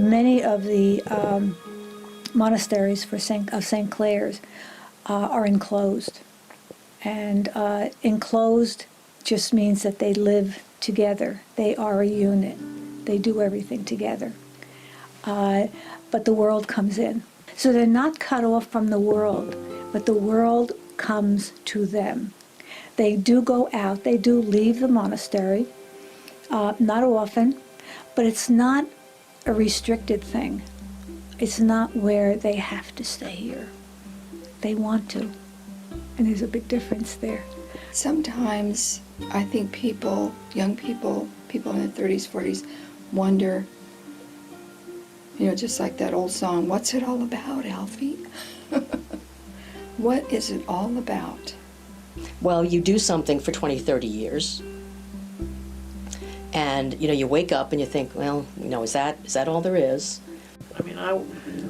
many of the monasteries of St. Clare's are enclosed. And enclosed just means that they live together. They are a unit. They do everything together. But the world comes in. So they're not cut off from the world, but the world comes to them. They do go out. They do leave the monastery, not often, but it's not a restricted thing. It's not where they have to stay here. They want to. And there's a big difference there. Sometimes I think people, young people, people in their 30s, 40s, wonder, you know, just like that old song, what's it all about, Alfie? What is it all about? Well, you do something for 20, 30 years, and, you know, you wake up and you think, well, you know, is that all there is? I mean, I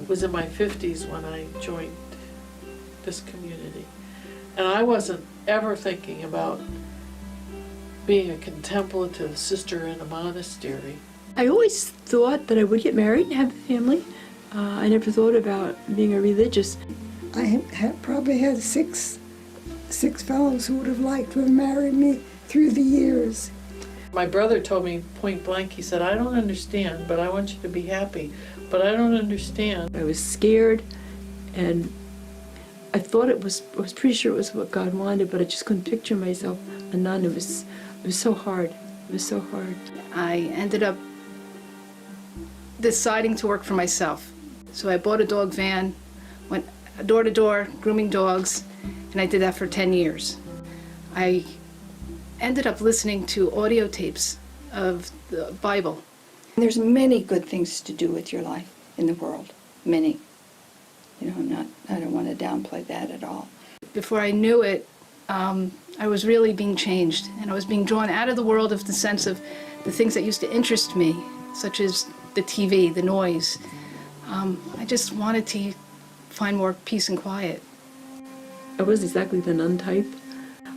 was in my 50s when I joined this community, and I wasn't ever thinking about being a contemplative sister in a monastery. I always thought that I would get married and have a family. I never thought about being a religious. I probably had six fellows who would have liked to have married me through the years. My brother told me point blank, he said, I don't understand, but I want you to be happy, but I don't understand. I was scared, and I thought I was pretty sure it was what God wanted, but I just couldn't picture myself a nun. It was so hard. It was so hard. I ended up deciding to work for myself. So I bought a dog van, went door to door, grooming dogs, and I did that for 10 years. I ended up listening to audio tapes of the Bible. There's many good things to do with your life in the world, many. You know, I don't want to downplay that at all. Before I knew it, I was really being changed, and I was being drawn out of the world of the sense of the things that used to interest me, such as the TV, the noise. I just wanted to find more peace and quiet. I wasn't exactly the nun type.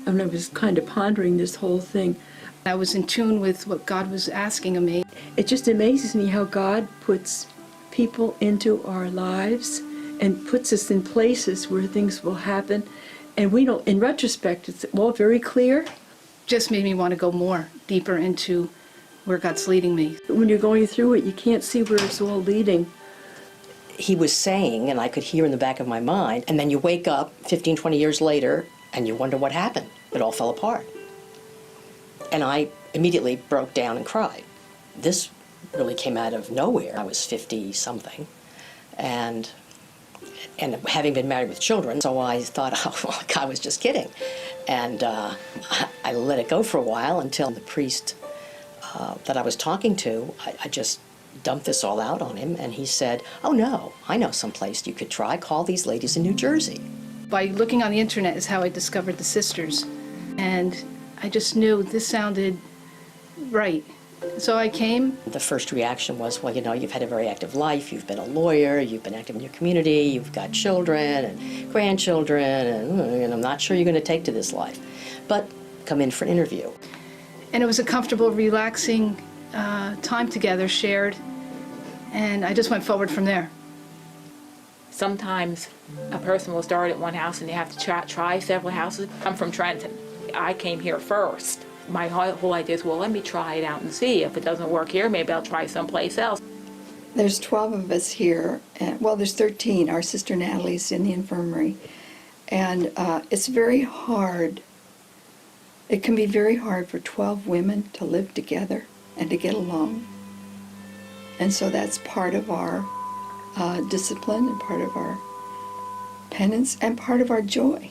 I mean, I was kind of pondering this whole thing. I was in tune with what God was asking of me. It just amazes me how God puts people into our lives and puts us in places where things will happen. And we don't, in retrospect, it's all very clear. Just made me want to go more, deeper into where God's leading me. When you're going through it, you can't see where it's all leading. He was saying, and I could hear in the back of my mind, and then you wake up 15, 20 years later, and you wonder what happened. It all fell apart. And I immediately broke down and cried. This really came out of nowhere. I was 50-something, and having been married with children, so I thought, oh, well, God was just kidding. And I let it go for a while until the priest that I was talking to, I just dumped this all out on him, and he said, oh no, I know someplace you could try. Call these ladies in New Jersey. By looking on the internet is how I discovered the sisters, and I just knew this sounded right. So I came. The first reaction was, well, you know, you've had a very active life, you've been a lawyer, you've been active in your community, you've got children and grandchildren, and I'm not sure you're going to take to this life. But come in for an interview. And it was a comfortable, relaxing time together, shared, and I just went forward from there. Sometimes a person will start at one house and they have to try several houses. I'm from Trenton. I came here first. My whole idea is, well, let me try it out and see. If it doesn't work here, maybe I'll try someplace else. There's 12 of us here, and, well, there's 13. Our sister Natalie's in the infirmary. And it's very hard. It can be very hard for 12 women to live together and to get along. And so that's part of our discipline and part of our penance and part of our joy.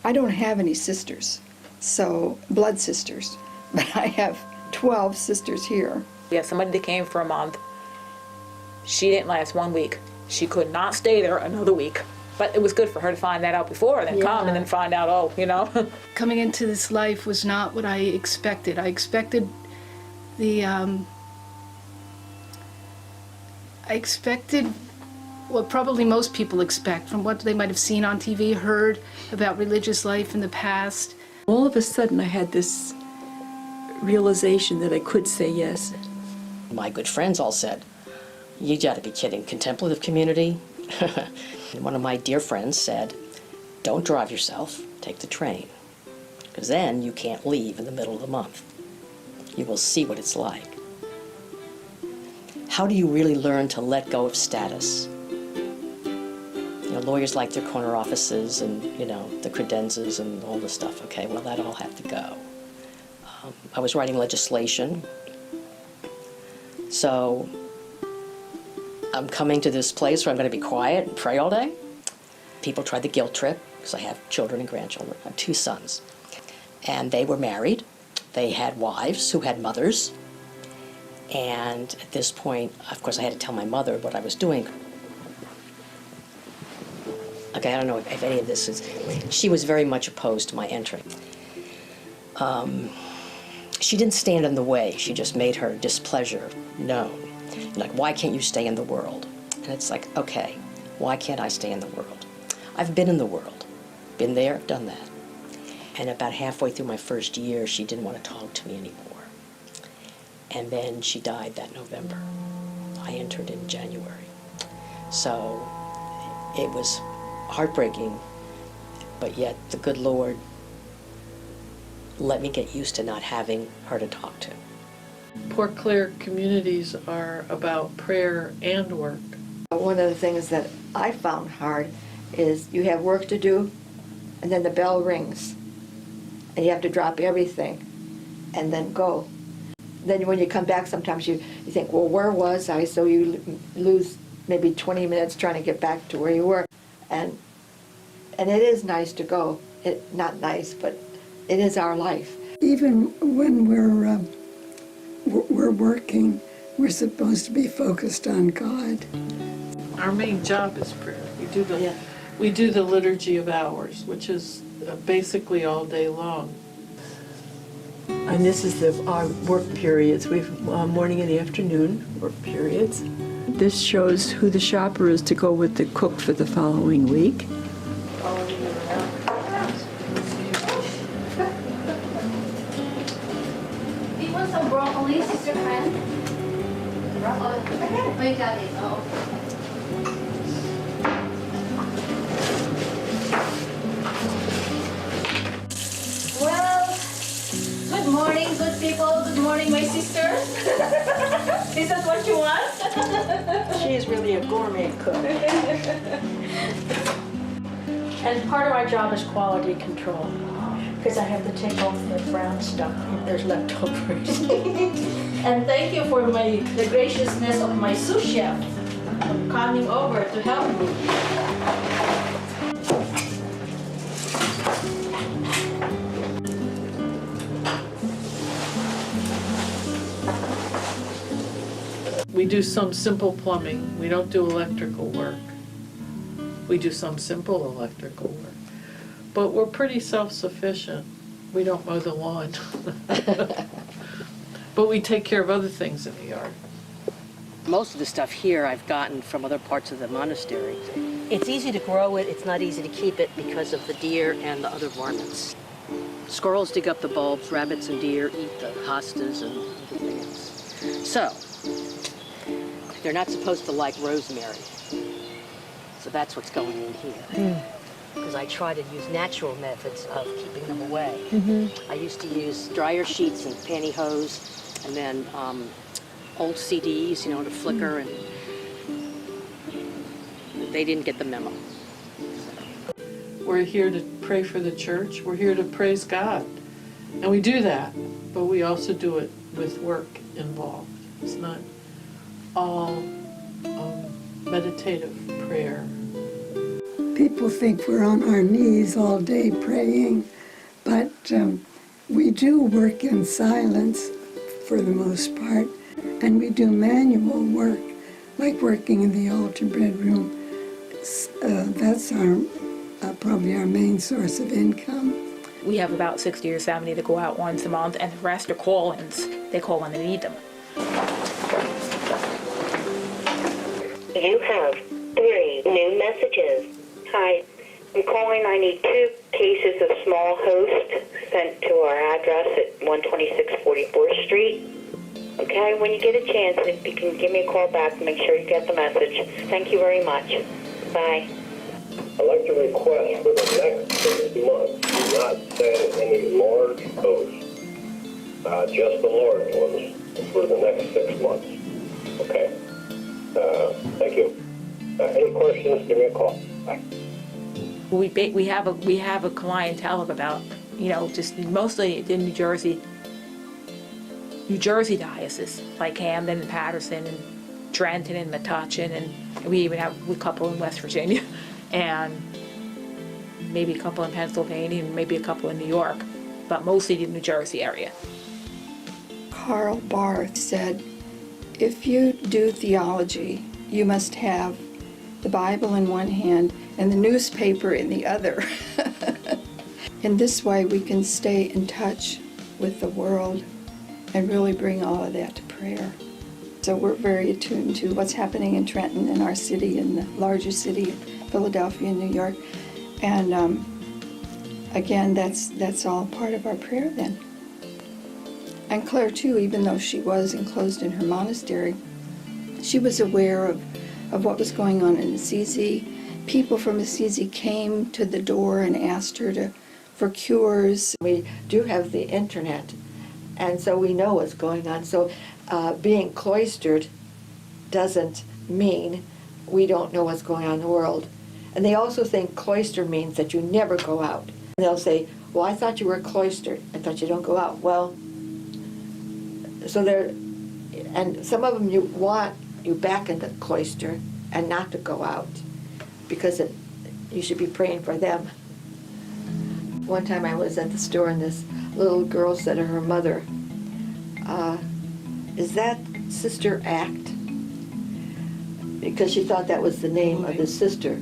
I don't have any sisters, so blood sisters, but I have 12 sisters here. We have somebody that came for a month. She didn't last 1 week. She could not stay there another week. But it was good for her to find that out before and then come and then find out, oh, you know. Coming into this life was not what I expected. I expected what probably most people expect from what they might have seen on TV, heard about religious life in the past. All of a sudden I had this realization that I could say yes. My good friends all said, You gotta be kidding. Contemplative community? One of my dear friends said, don't drive yourself, take the train. Because then you can't leave in the middle of the month. You will see what it's like. How do you really learn to let go of status? You know, lawyers like their corner offices and, you know, the credenzas and all this stuff. Okay, well, that all had to go. I was writing legislation. So I'm coming to this place where I'm going to be quiet and pray all day. People tried the guilt trip, because I have children and grandchildren. I have 2 sons. And they were married. They had wives who had mothers. And at this point, of course, I had to tell my mother what I was doing. Okay, I don't know if any of this is... She was very much opposed to my entering. She didn't stand in the way. She just made her displeasure known. Like, why can't you stay in the world? And it's like, okay, why can't I stay in the world? I've been in the world. Been there, done that. And about halfway through my first year, she didn't want to talk to me anymore. And then she died that November. I entered in January. So it was heartbreaking, but yet the good Lord let me get used to not having her to talk to. Port Clare communities are about prayer and work. One of the things that I found hard is you have work to do, and then the bell rings, and you have to drop everything and then go. Then when you come back, sometimes you think, well, where was I? So you lose maybe 20 minutes trying to get back to where you were. And it is nice to go. Not nice, but it is our life. Even when we're working, we're supposed to be focused on God. Our main job is prayer. We do the liturgy of hours, which is basically all day long. And this is our work periods. We have morning and afternoon work periods. This shows who the shopper is to go with the cook for the following week. Do you want some broccoli, Sister Fran? Oh, you got it. Oh. Well, good morning, good people. Good morning, my sister. Is that what you want? She is really a gourmet cook. And part of our job is quality control, because I have to take off the brown stuff if there's leftovers. And thank you for the graciousness of my sous chef for coming over to help me. We do some simple plumbing. We don't do electrical work. We do some simple electrical work. But we're pretty self-sufficient. We don't mow the lawn. But we take care of other things in the yard. Most of the stuff here I've gotten from other parts of the monastery. It's easy to grow it, it's not easy to keep it because of the deer and the other varmints. Squirrels dig up the bulbs, rabbits and deer eat the hostas and other things. So, they're not supposed to like rosemary. So that's what's going in here. Because I try to use natural methods of keeping them away. I used to use dryer sheets and pantyhose, and then old CDs, you know, to flicker, and they didn't get the memo. We're here to pray for the church. We're here to praise God. And we do that, but we also do it with work involved. It's not all meditative prayer. People think we're on our knees all day praying, but we do work in silence for the most part, and we do manual work, like working in the altar bedroom. That's probably our main source of income. We have about 60 or 70 that go out once a month, and the rest are call-ins. They call when they need them. You have 3 new messages. Hi, I'm calling. I need 2 cases of small host sent to our address at 126 44th Street. Okay, when you get a chance, if you can give me a call back, make sure you get the message. Thank you very much. Bye. I'd like to request for the next 6 months, do not send any large posts, just the large ones for the next 6 months. Okay? Thank you. Any questions, give me a call. Bye. We have a clientele of about, just mostly in New Jersey diocese, like Camden and Patterson and Trenton and Metuchen, and we even have a couple in West Virginia, and maybe a couple in Pennsylvania, and maybe a couple in New York, but mostly the New Jersey area. Karl Barth said, if you do theology, you must have the Bible in one hand and the newspaper in the other. In this way, we can stay in touch with the world and really bring all of that to prayer. So we're very attuned to what's happening in Trenton, in our city, in the larger city, Philadelphia and New York. And again, that's all part of our prayer then. And Clare, too, even though she was enclosed in her monastery, she was aware of what was going on in Assisi. People from Assisi came to the door and asked her for cures. We do have the internet, and so we know what's going on. So being cloistered doesn't mean we don't know what's going on in the world. And they also think cloister means that you never go out. And they'll say, well, I thought you were cloistered. I thought you don't go out. Well, so and some of them you want you back in the cloister and not to go out, because you should be praying for them. One time I was at the store and this little girl said to her mother, is that Sister Act? Because she thought that was the name of the sister.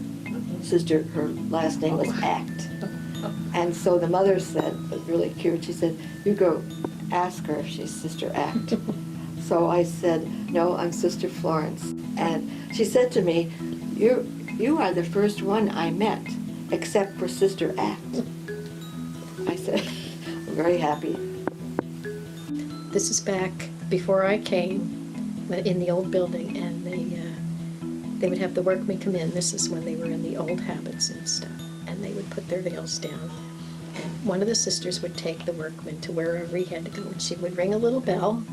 Sister, her last name was Act. And so the mother said, it was really cute, she said, you go ask her if she's Sister Act. So I said, no, I'm Sister Florence. And she said to me, you are the first one I met, except for Sister Act. I said, I'm very happy. This is back before I came, in the old building, and they would have the workmen come in. This is when they were in the old habits and stuff, and they would put their veils down. And one of the sisters would take the workman to wherever he had to go, and she would ring a little bell.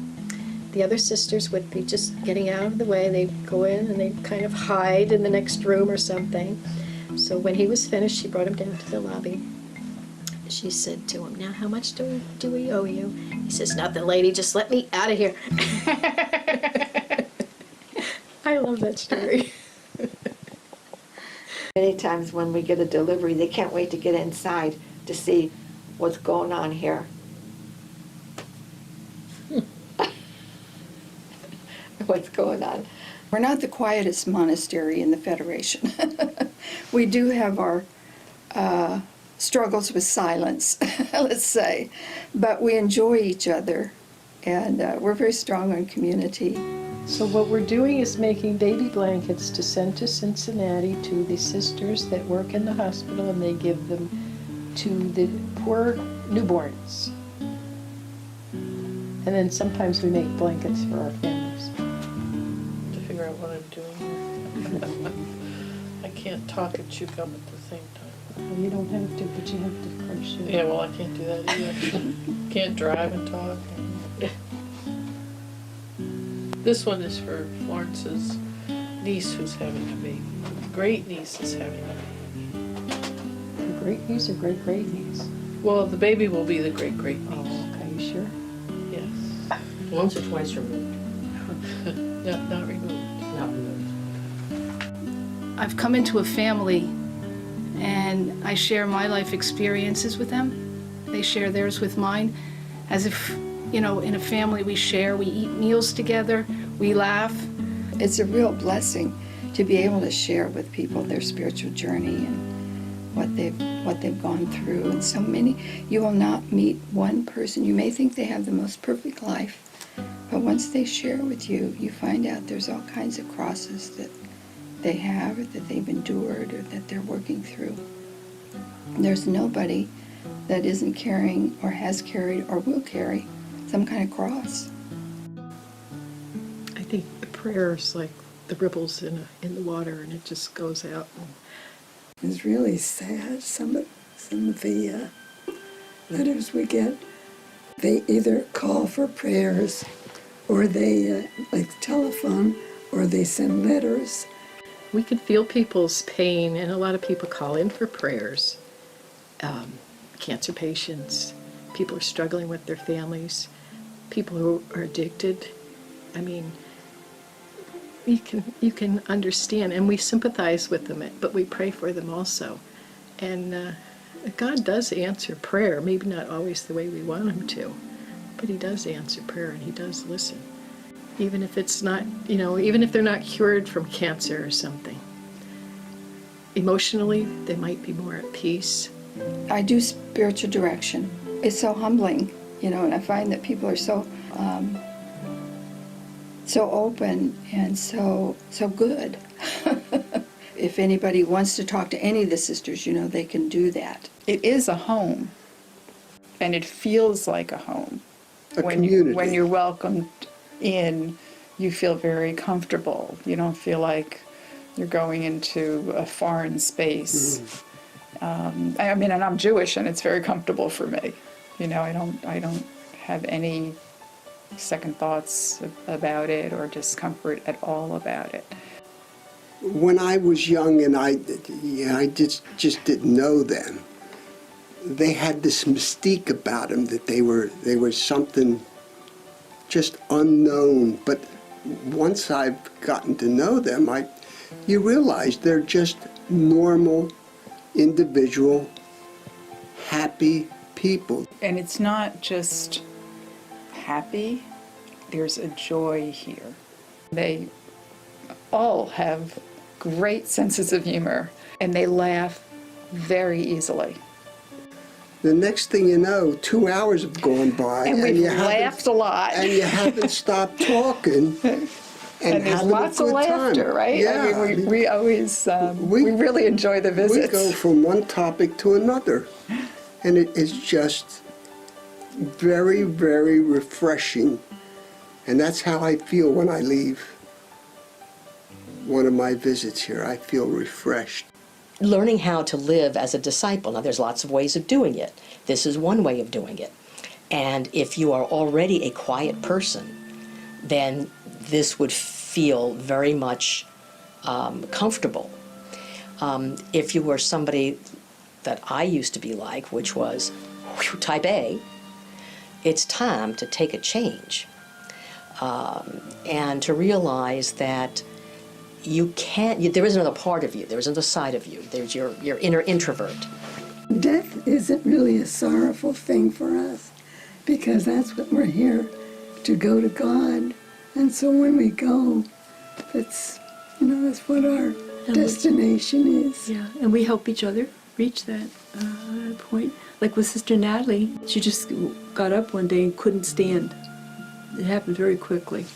The other sisters would be just getting out of the way. They'd go in and they'd kind of hide in the next room or something. So when he was finished, she brought him down to the lobby. She said to him, now how much do we owe you? He says, nothing, lady, just let me out of here. I love that story. Many times when we get a delivery, they can't wait to get inside to see what's going on here. What's going on. We're not the quietest monastery in the Federation. We do have our struggles with silence, let's say, but we enjoy each other, and we're very strong on community. So what we're doing is making baby blankets to send to Cincinnati to the sisters that work in the hospital, and they give them to the poor newborns. And then sometimes we make blankets for our families. To figure out what I'm doing here. I can't talk and chew gum at the same time. Well, you don't have to, but you have to crochet. Yeah, well, I can't do that either. Can't drive and talk. This one is for Florence's niece who's having a baby. Great niece is having a baby. The great niece or great niece? Well, the baby will be the great niece. Oh, okay, you sure? Yes. Once or twice removed. Not removed. Not removed. I've come into a family and I share my life experiences with them. They share theirs with mine, as if, in a family we share, we eat meals together, we laugh. It's a real blessing to be able to share with people their spiritual journey and what they've gone through. And so many, you will not meet one person. You may think they have the most perfect life, but once they share with you, you find out there's all kinds of crosses that they have, or that they've endured, or that they're working through. There's nobody that isn't carrying or has carried or will carry some kind of cross. prayers like the ripples in the water, and it just goes out. It's really sad. Some of the letters we get, they either call for prayers, or they like telephone, or they send letters. We can feel people's pain, and a lot of people call in for prayers. Cancer patients, people who are struggling with their families, people who are addicted. I mean, you can understand, and we sympathize with them, but we pray for them also. And God does answer prayer, maybe not always the way we want him to, but he does answer prayer and he does listen. Even if it's not, even if they're not cured from cancer or something. Emotionally, they might be more at peace. I do spiritual direction. It's so humbling, and I find that people are so open and so good. If anybody wants to talk to any of the sisters, they can do that. It is a home, and it feels like a home. Community. When you're welcomed in, you feel very comfortable. You don't feel like you're going into a foreign space. And I'm Jewish, and it's very comfortable for me. I don't have any second thoughts about it or discomfort at all about it. When I was young and I just didn't know them, they had this mystique about them that they were something just unknown. But once I've gotten to know them, you realize they're just normal, individual, happy people. And it's not just happy, there's a joy here. They all have great senses of humor, and they laugh very easily. The next thing you know, 2 hours have gone by, And we've you laughed a lot. and you haven't stopped talking. And there's having lots a of good laughter, time. right? Yeah, I mean, we always, we really enjoy the visits. We go from one topic to another, and it is just very, very refreshing. And that's how I feel when I leave one of my visits here. I feel refreshed. Learning how to live as a disciple. Now, there's lots of ways of doing it. This is one way of doing it. And if you are already a quiet person, then this would feel very much comfortable. If you were somebody that I used to be like, which was type A, it's time to take a change and to realize that there is another part of you, there is another side of you, there's your inner introvert. Death isn't really a sorrowful thing for us, because that's what we're here to go to God. And so when we go, that's what our destination is. Yeah, and we help each other reach that point. Like with Sister Natalie, she just got up one day and couldn't stand. It happened very quickly.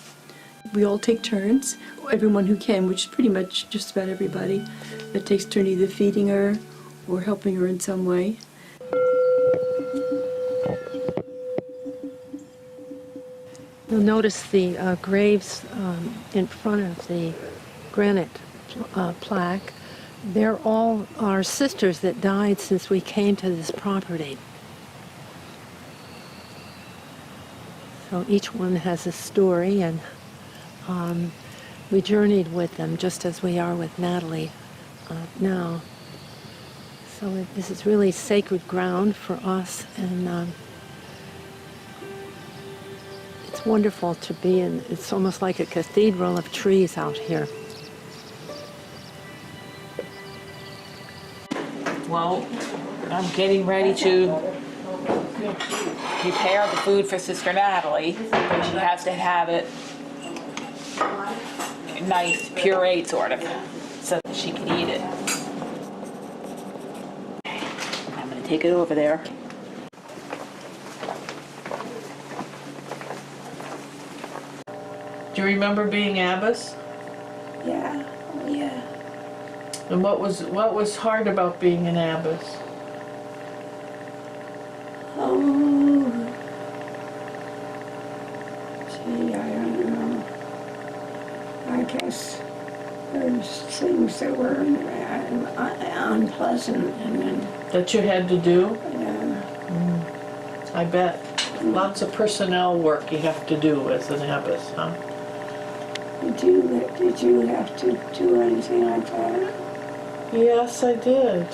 We all take turns, everyone who can, which is pretty much just about everybody, that takes turn either feeding her or helping her in some way. You'll notice the graves in front of the granite plaque. They're all our sisters that died since we came to this property. So each one has a story, and we journeyed with them just as we are with Natalie now. So this is really sacred ground for us, and it's wonderful to be in. It's almost like a cathedral of trees out here. Well, I'm getting ready to prepare the food for Sister Natalie, but she has to have it nice, pureed sort of, so that she can eat it. I'm gonna take it over there. Do you remember being abbess? Yeah, yeah. And what was hard about being an abbess? Gee, I don't know. guess there's things that were unpleasant, and then, That you had to do? yeah. I bet. Lots of personnel work you have to do as an abbess, huh? Did you have to do anything like that? Yes, I did.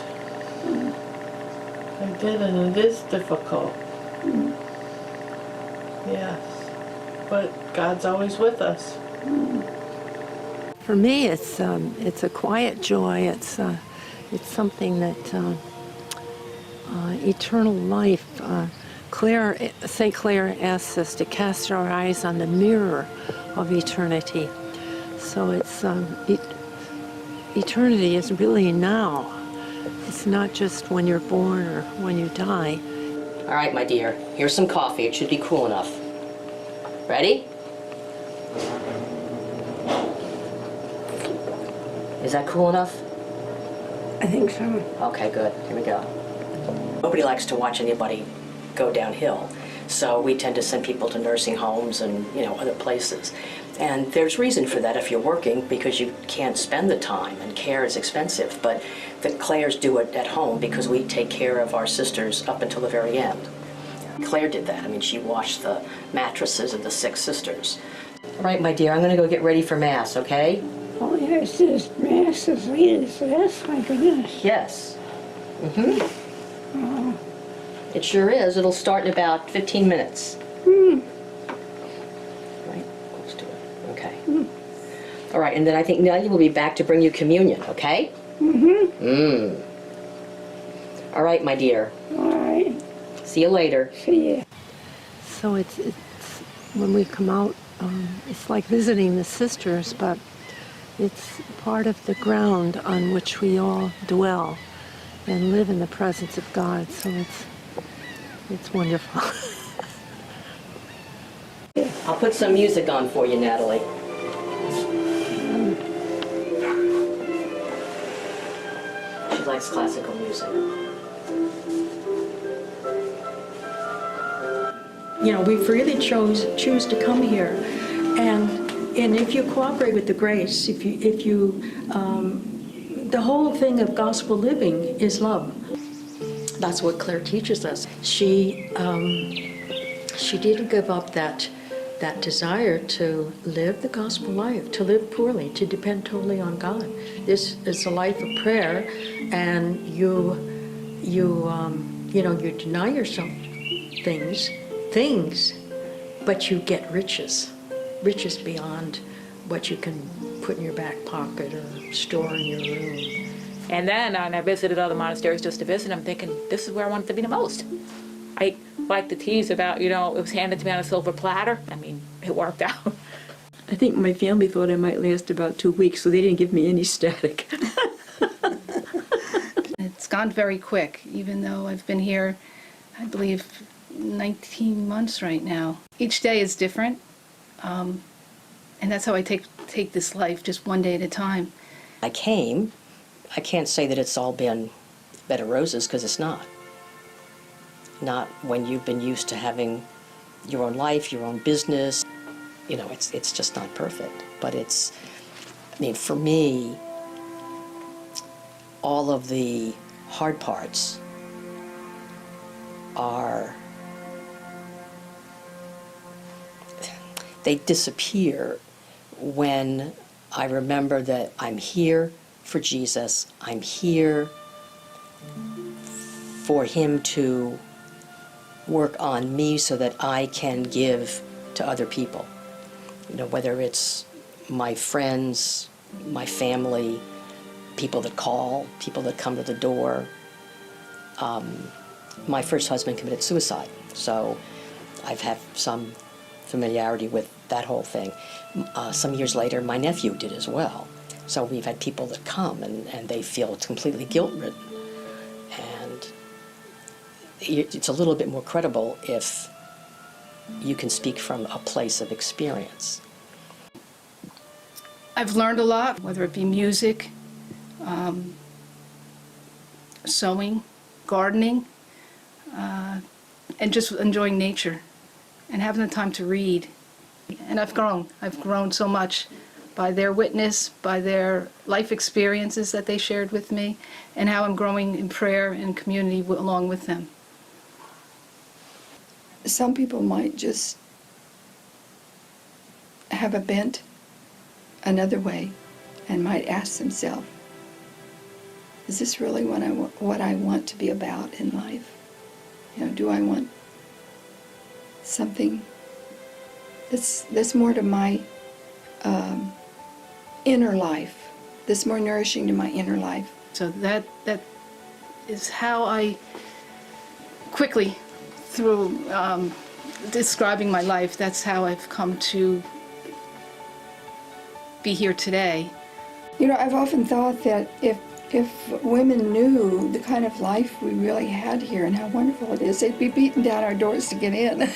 I did, and it is difficult. Yes. But God's always with us. For me, it's a quiet joy. It's something that eternal life. Clare, St. Clare asks us to cast our eyes on the mirror of eternity. So it's eternity is really now. It's not just when you're born or when you die. All right, my dear, here's some coffee. It should be cool enough. Ready? Is that cool enough? I think so. Okay, good. Here we go. Nobody likes to watch anybody go downhill, so we tend to send people to nursing homes and, other places. And there's reason for that if you're working, because you can't spend the time, and care is expensive. But the Clares do it at home because we take care of our sisters up until the very end. Clare did that. I mean, she washed the mattresses of the sick sisters. All right, my dear, I'm going to go get ready for Mass, okay? Oh, yes, this Mass as late as this? My goodness. Yes. Mm-hmm. Oh. It sure is. It'll start in about 15 minutes. Hmm. Right? Let's do it. Okay. All right, and then I think Nellie will be back to bring you communion, okay? Mm-hmm. All right, my dear. All right. See you later. See ya. So it's when we come out, it's like visiting the sisters, but it's part of the ground on which we all dwell and live in the presence of God. So it's wonderful. I'll put some music on for you, Natalie. She likes classical music. We freely choose to come here, and if you cooperate with the grace, if you the whole thing of gospel living is love. That's what Clare teaches us. She didn't give up that desire to live the gospel life, to live poorly, to depend totally on God. This is a life of prayer, and you deny yourself things, but you get riches beyond what you can put in your back pocket or store in your room. And then I visited other monasteries just to visit. I'm thinking, this is where I wanted to be the most. I like the tease about, it was handed to me on a silver platter. I mean, it worked out. I think my family thought I might last about 2 weeks, so they didn't give me any static. It's gone very quick, even though I've been here, I believe, 19 months right now. Each day is different, and that's how I take this life, just one day at a time. I can't say that it's all been bed of roses, because it's not. Not when you've been used to having your own life, your own business. It's just not perfect. But for me, all of the hard parts they disappear when I remember that I'm here for Jesus. I'm here for Him to work on me so that I can give to other people. Whether it's my friends, my family, people that call, people that come to the door. My first husband committed suicide, so I've had some familiarity with that whole thing. Some years later, my nephew did as well. So we've had people that come and they feel completely guilt-ridden. And it's a little bit more credible if you can speak from a place of experience. I've learned a lot, whether it be music, sewing, gardening, and just enjoying nature and having the time to read. And I've grown so much by their witness, by their life experiences that they shared with me, and how I'm growing in prayer and community along with them. Some people might just have a bent another way and might ask themselves, is this really what I want to be about in life? You know, do I want something that's more to my inner life, that's more nourishing to my inner life? So that is how I quickly, through describing my life, that's how I've come to be here today. You know, I've often thought that if women knew the kind of life we really had here and how wonderful it is, they'd be beating down our doors to get in.